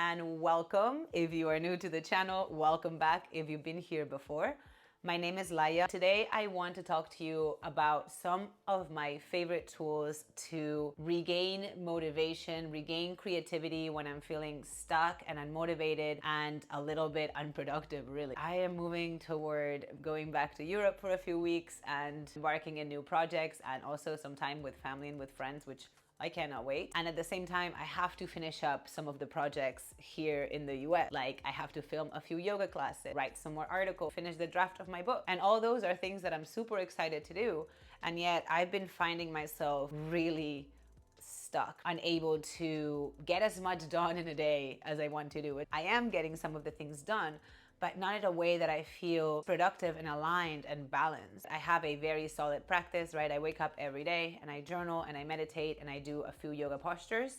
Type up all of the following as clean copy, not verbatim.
and welcome. If you are new to the channel, welcome back if you've been here before. My name is Laia. Today I want to talk to you about some of my favorite tools to regain motivation, regain creativity when I'm feeling stuck and unmotivated and a little bit unproductive, really. I am moving toward going back to Europe for a few weeks and embarking in new projects and also some time with family and with friends, which I cannot wait. And at the same time, I have to finish up some of the projects here in the US. Like I have to film a few yoga classes, write some more articles, finish the draft of my book. And all those are things that I'm super excited to do. And yet I've been finding myself really stuck, unable to get as much done in a day as I want to do. I am getting some of the things done, but not in a way that I feel productive and aligned and balanced. I have a very solid practice, right? I wake up every day and I journal and I meditate and I do a few yoga postures.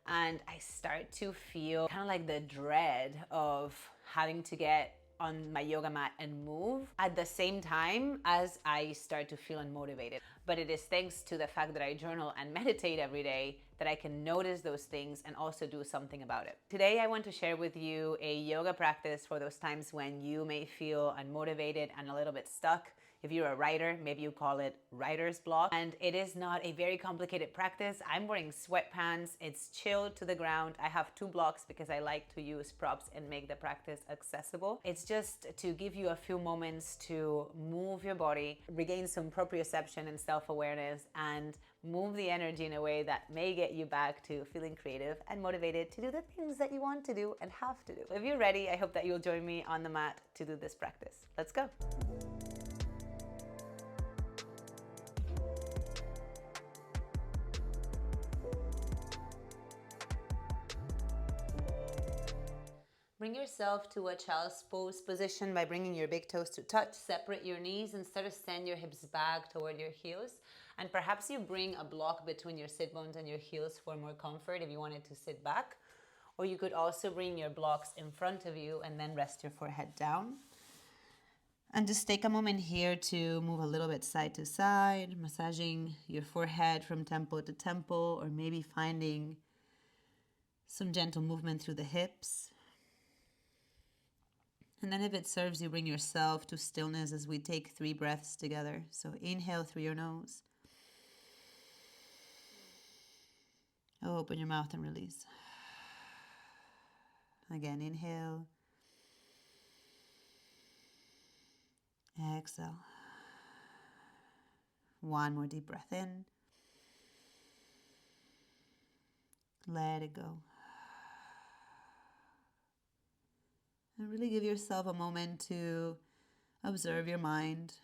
And I start to feel kind of like the dread of having to get on my yoga mat and move at the same time as I start to feel unmotivated. But it is thanks to the fact that I journal and meditate every day that I can notice those things and also do something about it. Today, I want to share with you a yoga practice for those times when you may feel unmotivated and a little bit stuck. If you're a writer, maybe you call it writer's block. And it is not a very complicated practice. I'm wearing sweatpants. It's chilled to the ground. I have 2 blocks because I like to use props and make the practice accessible. It's just to give you a few moments to move your body, regain some proprioception and self-awareness, and move the energy in a way that may get you back to feeling creative and motivated to do the things that you want to do and have to do. If you're ready, I hope that you'll join me on the mat to do this practice. Let's go. Bring yourself to a child's pose position by bringing your big toes to touch. Separate your knees and start to send your hips back toward your heels. And perhaps you bring a block between your sit bones and your heels for more comfort if you wanted to sit back. Or you could also bring your blocks in front of you and then rest your forehead down. And just take a moment here to move a little bit side to side, massaging your forehead from temple to temple, or maybe finding some gentle movement through the hips. And then if it serves you, bring yourself to stillness as we take 3 breaths together. So inhale through your nose. Open your mouth and release. Again, inhale. Exhale. 1 more deep breath in. Let it go. And really give yourself a moment to observe your mind.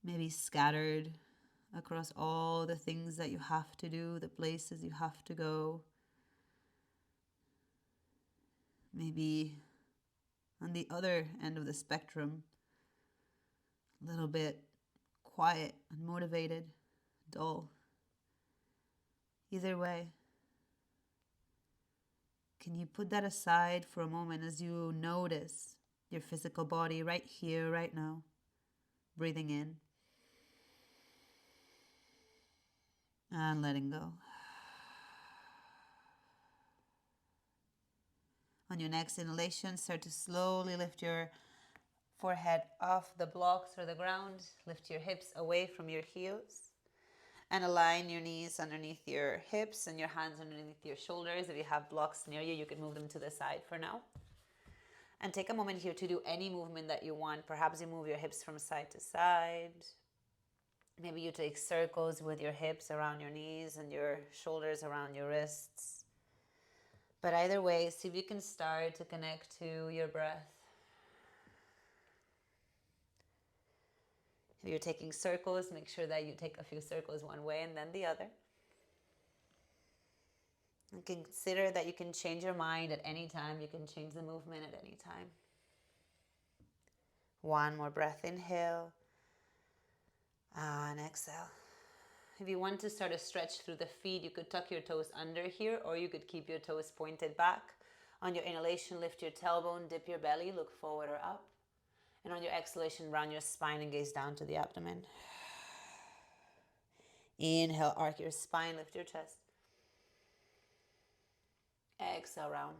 Maybe scattered across all the things that you have to do, the places you have to go. Maybe on the other end of the spectrum, a little bit quiet, unmotivated, dull. Either way, can you put that aside for a moment as you notice your physical body right here, right now, breathing in and letting go. On your next inhalation, start to slowly lift your forehead off the blocks or the ground. Lift your hips away from your heels. And align your knees underneath your hips and your hands underneath your shoulders. If you have blocks near you, you can move them to the side for now. And take a moment here to do any movement that you want. Perhaps you move your hips from side to side. Maybe you take circles with your hips around your knees and your shoulders around your wrists. But either way, see if you can start to connect to your breath. If you're taking circles, make sure that you take a few circles one way and then the other. And consider that you can change your mind at any time. You can change the movement at any time. 1 more breath, inhale. And exhale. If you want to start a stretch through the feet, you could tuck your toes under here, or you could keep your toes pointed back. On your inhalation, lift your tailbone, dip your belly, look forward or up. And on your exhalation, round your spine and gaze down to the abdomen. Inhale, arc your spine, lift your chest. Exhale, round.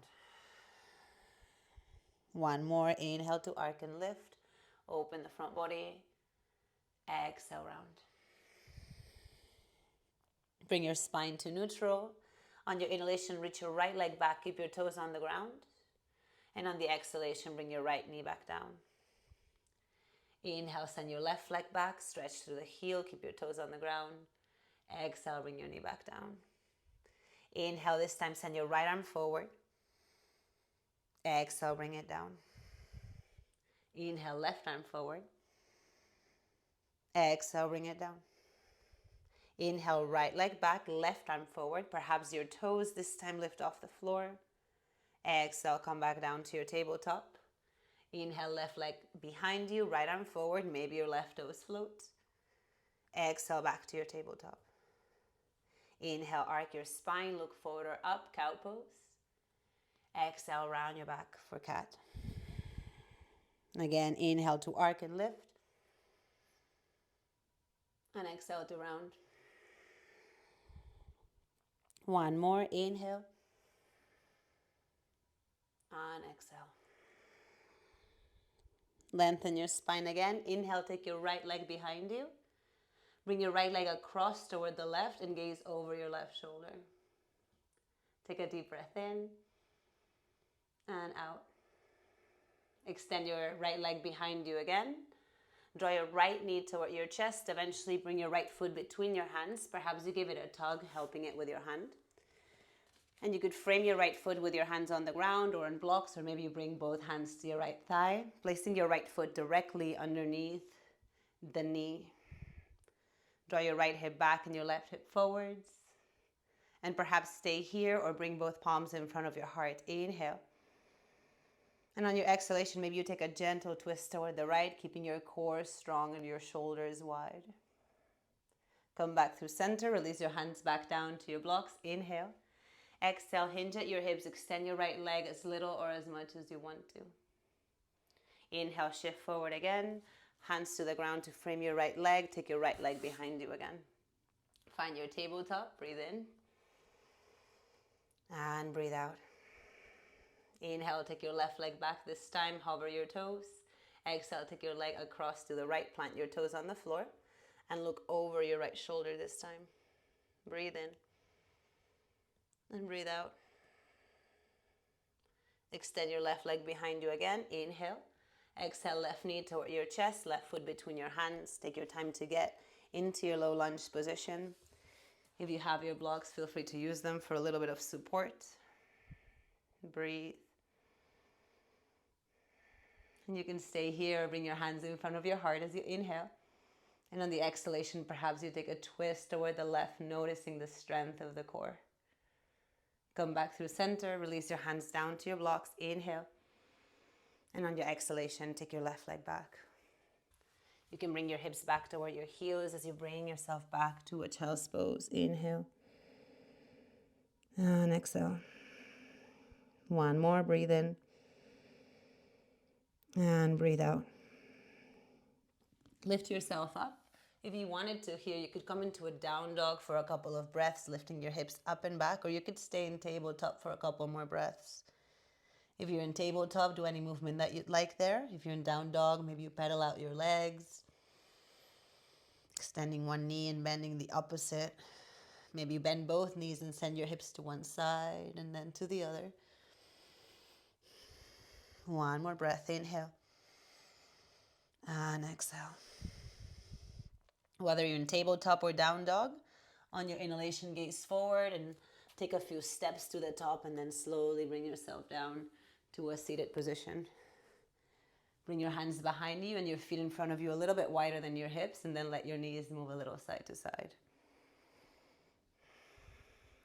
One more. Inhale to arc and lift. Open the front body. Exhale, round. Bring your spine to neutral. On your inhalation, reach your right leg back. Keep your toes on the ground. And on the exhalation, bring your right knee back down. Inhale, send your left leg back. Stretch through the heel. Keep your toes on the ground. Exhale, bring your knee back down. Inhale, this time send your right arm forward. Exhale, bring it down. Inhale, left arm forward. Exhale, bring it down. Inhale, right leg back, left arm forward. Perhaps your toes this time lift off the floor. Exhale, come back down to your tabletop. Inhale, left leg behind you, right arm forward. Maybe your left toes float. Exhale, back to your tabletop. Inhale, arc your spine, look forward or up, cow pose. Exhale, round your back for cat. Again, inhale to arc and lift. And exhale to round. One more, inhale. And exhale. Lengthen your spine again. Inhale, take your right leg behind you. Bring your right leg across toward the left and gaze over your left shoulder. Take a deep breath in and out. Extend your right leg behind you again. Draw your right knee toward your chest. Eventually bring your right foot between your hands. Perhaps you give it a tug, helping it with your hand. And you could frame your right foot with your hands on the ground or on blocks, or maybe you bring both hands to your right thigh, placing your right foot directly underneath the knee. Draw your right hip back and your left hip forwards. And perhaps stay here or bring both palms in front of your heart. Inhale. And on your exhalation, maybe you take a gentle twist toward the right, keeping your core strong and your shoulders wide. Come back through center. Release your hands back down to your blocks. Inhale. Exhale, hinge at your hips. Extend your right leg as little or as much as you want to. Inhale, shift forward again. Hands to the ground to frame your right leg. Take your right leg behind you again. Find your tabletop. Breathe in. And breathe out. Inhale, take your left leg back this time. Hover your toes. Exhale, take your leg across to the right. Plant your toes on the floor. And look over your right shoulder this time. Breathe in. And breathe out. Extend your left leg behind you again. Inhale. Exhale, left knee toward your chest, left foot between your hands. Take your time to get into your low lunge position. If you have your blocks, feel free to use them for a little bit of support. Breathe. And you can stay here, bring your hands in front of your heart as you inhale. And on the exhalation, perhaps you take a twist toward the left, noticing the strength of the core. Come back through center, release your hands down to your blocks. Inhale. And on your exhalation, take your left leg back. You can bring your hips back toward your heels as you bring yourself back to a child's pose. Inhale. And exhale. One more, breathe in. And breathe out. Lift yourself up. If you wanted to here, you could come into a down dog for a couple of breaths, lifting your hips up and back, or you could stay in tabletop for a couple more breaths. If you're in tabletop, do any movement that you'd like there. If you're in down dog, maybe you pedal out your legs, extending one knee and bending the opposite. Maybe you bend both knees and send your hips to one side and then to the other. One more breath, inhale. And exhale. Whether you're in tabletop or down dog, on your inhalation, gaze forward and take a few steps to the top and then slowly bring yourself down to a seated position. Bring your hands behind you and your feet in front of you a little bit wider than your hips, and then let your knees move a little side to side.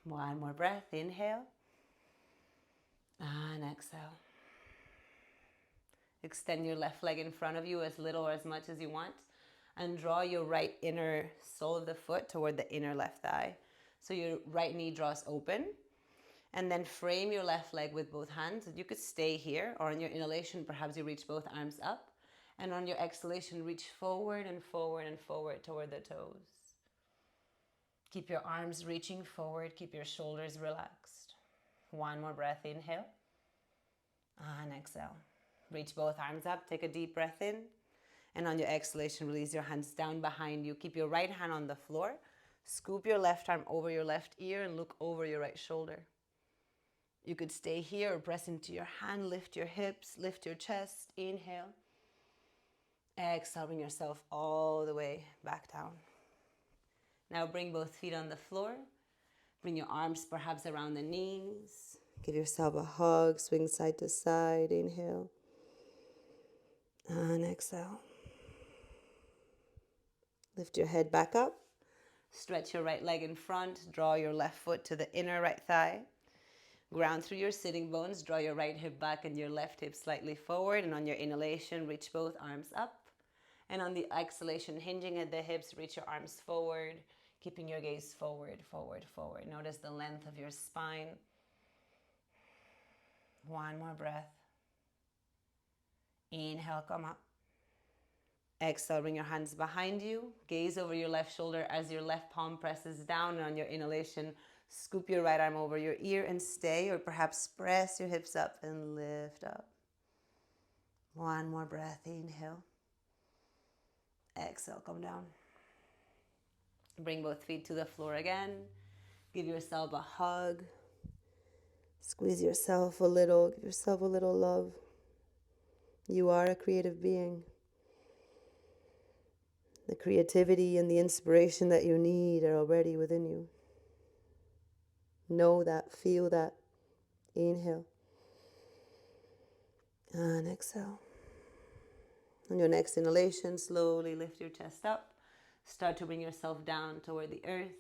One more breath, inhale. And exhale. Extend your left leg in front of you as little or as much as you want. And draw your right inner sole of the foot toward the inner left thigh. So your right knee draws open. And then frame your left leg with both hands. You could stay here, or on your inhalation, perhaps you reach both arms up. And on your exhalation, reach forward and forward and forward toward the toes. Keep your arms reaching forward. Keep your shoulders relaxed. One more breath, inhale. And exhale. Reach both arms up, take a deep breath in. And on your exhalation, release your hands down behind you. Keep your right hand on the floor. Scoop your left arm over your left ear and look over your right shoulder. You could stay here or press into your hand, lift your hips, lift your chest. Inhale. Exhale, bring yourself all the way back down. Now bring both feet on the floor. Bring your arms perhaps around the knees. Give yourself a hug, swing side to side. Inhale. And exhale. Lift your head back up. Stretch your right leg in front. Draw your left foot to the inner right thigh. Ground through your sitting bones. Draw your right hip back and your left hip slightly forward. And on your inhalation, reach both arms up. And on the exhalation, hinging at the hips, reach your arms forward, keeping your gaze forward, forward, forward. Notice the length of your spine. One more breath. Inhale, come up. Exhale, bring your hands behind you. Gaze over your left shoulder as your left palm presses down. And on your inhalation, scoop your right arm over your ear and stay, or perhaps press your hips up and lift up. One more breath. Inhale. Exhale, come down. Bring both feet to the floor again. Give yourself a hug. Squeeze yourself a little. Give yourself a little love. You are a creative being. The creativity and the inspiration that you need are already within you. Know that, feel that. Inhale. And exhale. On your next inhalation, slowly lift your chest up. Start to bring yourself down toward the earth.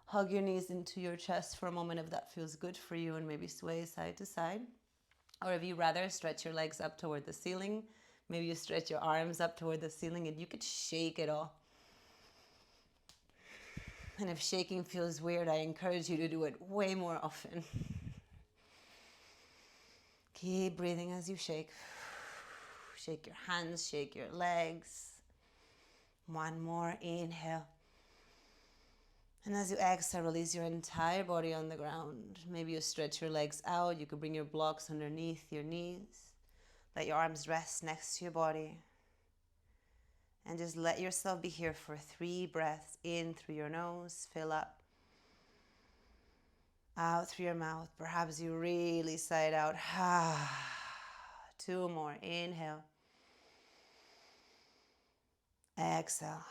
Hug your knees into your chest for a moment if that feels good for you, and maybe sway side to side. Or if you rather, stretch your legs up toward the ceiling. Maybe you stretch your arms up toward the ceiling and you could shake it all. And if shaking feels weird, I encourage you to do it way more often. Keep breathing as you shake. Shake your hands, shake your legs. One more, inhale. And as you exhale, release your entire body on the ground. Maybe you stretch your legs out. You could bring your blocks underneath your knees. Let your arms rest next to your body. And just let yourself be here for 3 breaths. In through your nose, fill up. Out through your mouth. Perhaps you really sigh it out. 2 more. Inhale. Exhale.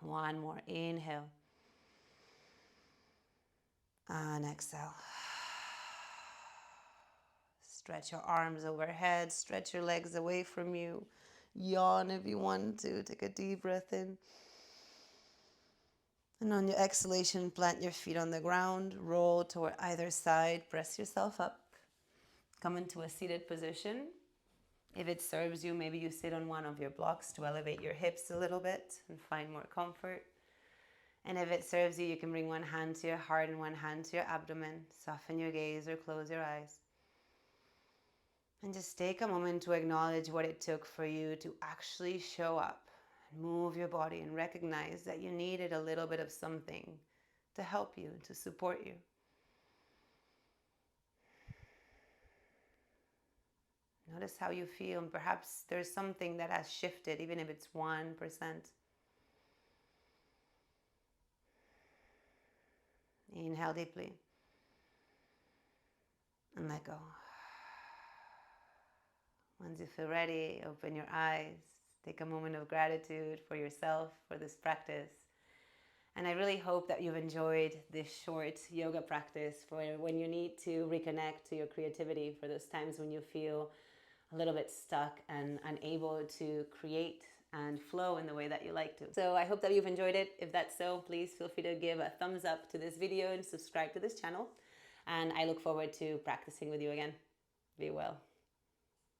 1 more. Inhale. And exhale. Stretch your arms overhead. Stretch your legs away from you. Yawn if you want to. Take a deep breath in. And on your exhalation, plant your feet on the ground. Roll toward either side. Press yourself up. Come into a seated position. If it serves you, maybe you sit on one of your blocks to elevate your hips a little bit and find more comfort. And if it serves you, you can bring one hand to your heart and one hand to your abdomen. Soften your gaze or close your eyes. And just take a moment to acknowledge what it took for you to actually show up and move your body and recognize that you needed a little bit of something to help you, to support you. Notice how you feel, and perhaps there's something that has shifted, even if it's 1%. Inhale deeply and let go. Once you feel ready, open your eyes. Take a moment of gratitude for yourself, for this practice. And I really hope that you've enjoyed this short yoga practice for when you need to reconnect to your creativity, for those times when you feel a little bit stuck and unable to create and flow in the way that you like to. So I hope that you've enjoyed it. If that's so, please feel free to give a thumbs up to this video and subscribe to this channel. And I look forward to practicing with you again. Be well.